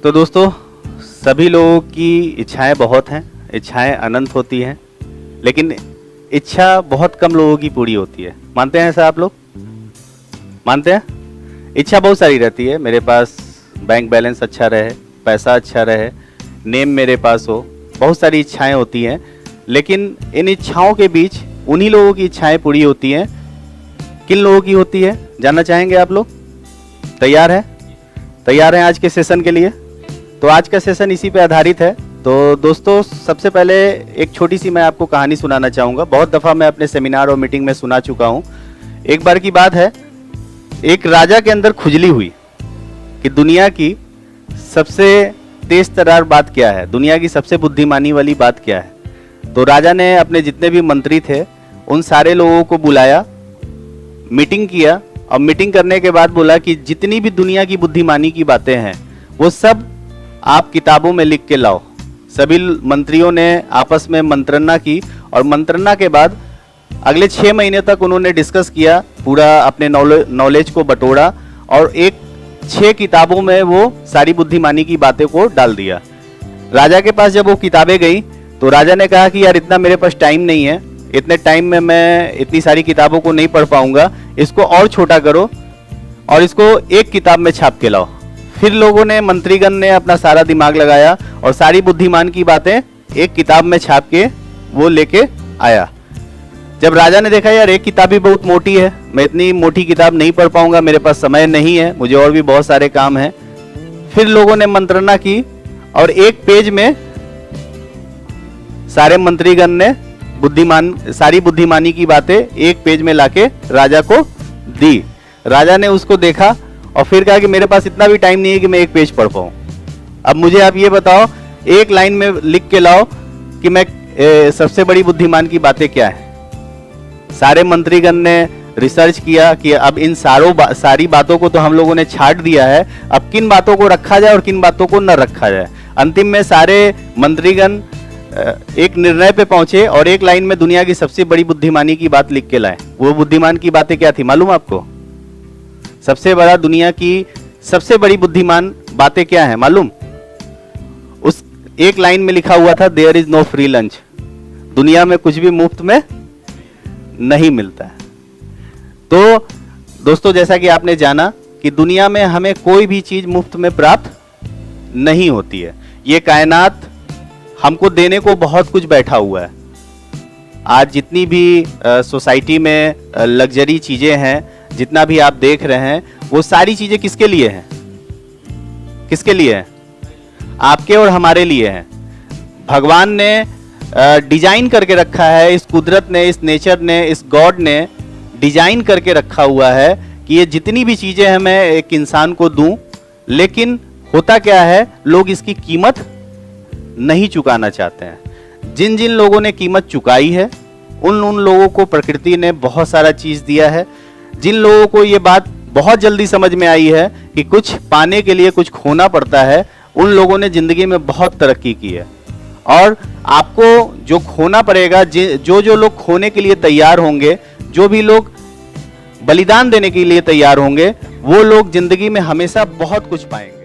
तो दोस्तों, सभी लोगों की इच्छाएं बहुत हैं, इच्छाएं अनंत होती हैं, लेकिन इच्छा बहुत कम लोगों की पूरी होती है। मानते हैं ऐसा आप लोग? मानते हैं? इच्छा बहुत सारी रहती है। मेरे पास बैंक बैलेंस अच्छा रहे, पैसा अच्छा रहे, नेम मेरे पास हो, बहुत सारी इच्छाएं होती हैं। लेकिन इन इच्छाओं के बीच उन्हीं लोगों की इच्छाएं पूरी होती हैं। किन लोगों की होती है जानना चाहेंगे आप लोग? तैयार हैं? तैयार हैं आज के सेशन के लिए? तो आज का सेशन इसी पे आधारित है। तो दोस्तों, सबसे पहले एक छोटी सी मैं आपको कहानी सुनाना चाहूँगा। बहुत दफ़ा मैं अपने सेमिनार और मीटिंग में सुना चुका हूँ। एक बार की बात है, एक राजा के अंदर खुजली हुई कि दुनिया की सबसे तेज तर्रार बात क्या है, दुनिया की सबसे बुद्धिमानी वाली बात क्या है। तो राजा ने अपने जितने भी मंत्री थे उन सारे लोगों को बुलाया, मीटिंग किया, और मीटिंग करने के बाद बोला कि जितनी भी दुनिया की बुद्धिमानी की बातें हैं वो सब आप किताबों में लिख के लाओ। सभी मंत्रियों ने आपस में मंत्रणा की, और मंत्रणा के बाद अगले 6 महीने तक उन्होंने डिस्कस किया, पूरा अपने नॉलेज को बटोरा, और 6 किताबों में वो सारी बुद्धिमानी की बातें को डाल दिया। राजा के पास जब वो किताबें गई तो राजा ने कहा कि यार, इतना मेरे पास टाइम नहीं है, इतने टाइम में मैं इतनी सारी किताबों को नहीं पढ़ पाऊंगा, इसको और छोटा करो और इसको एक किताब में छाप के लाओ। फिर लोगों ने, मंत्रीगण ने अपना सारा दिमाग लगाया और सारी बुद्धिमान की बातें एक किताब में छाप के वो लेके आया। जब राजा ने देखा यार, एक किताब भी बहुत मोटी है, मैं इतनी मोटी किताब नहीं पढ़ पाऊंगा, मेरे पास समय नहीं है, मुझे और भी बहुत सारे काम हैं। फिर लोगों ने मंत्रणा की और एक पेज में सारे मंत्रीगण ने सारी बुद्धिमानी की बातें एक पेज में लाके राजा को दी। राजा ने उसको देखा और फिर कहा कि मेरे पास इतना भी टाइम नहीं है कि मैं एक पेज पढ़ पाऊं। अब मुझे आप ये बताओ, एक लाइन में लिख के लाओ कि मैं सबसे बड़ी बुद्धिमान की बातें क्या है। सारे मंत्रीगण ने रिसर्च किया कि अब इन सारी बातों को तो हम लोगों ने छाट दिया है, अब किन बातों को रखा जाए और किन बातों को न रखा जाए। अंतिम में सारे मंत्रीगण एक निर्णय पे पहुंचे और एक लाइन में दुनिया की सबसे बड़ी बुद्धिमानी की बात लिख के लाए। वो बुद्धिमान की बातें क्या थी मालूम आपको? सबसे बड़ा, दुनिया की सबसे बड़ी बुद्धिमान बातें क्या है मालूम? उस एक लाइन में लिखा हुआ था, there is no free lunch. दुनिया में कुछ भी मुफ्त में नहीं मिलता है। तो दोस्तों, जैसा कि आपने जाना कि दुनिया में हमें कोई भी चीज मुफ्त में प्राप्त नहीं होती है। ये कायनात हमको देने को बहुत कुछ बैठा हुआ है। आज जितनी भी सोसाइटी में लग्जरी चीजें हैं, जितना भी आप देख रहे हैं, वो सारी चीजें किसके लिए हैं? किसके लिए हैं? आपके और हमारे लिए हैं। भगवान ने डिजाइन करके रखा है, इस कुदरत ने, इस नेचर ने, इस गॉड ने डिजाइन करके रखा हुआ है कि ये जितनी भी चीजें हैं मैं एक इंसान को दूं। लेकिन होता क्या है, लोग इसकी कीमत नहीं चुकाना चाहते हैं। जिन जिन लोगों ने कीमत चुकाई है उन लोगों को प्रकृति ने बहुत सारा चीज दिया है। जिन लोगों को ये बात बहुत जल्दी समझ में आई है कि कुछ पाने के लिए कुछ खोना पड़ता है, उन लोगों ने जिंदगी में बहुत तरक्की की है। और आपको जो खोना पड़ेगा, जो लोग खोने के लिए तैयार होंगे, जो भी लोग बलिदान देने के लिए तैयार होंगे, वो लोग जिंदगी में हमेशा बहुत कुछ पाएंगे।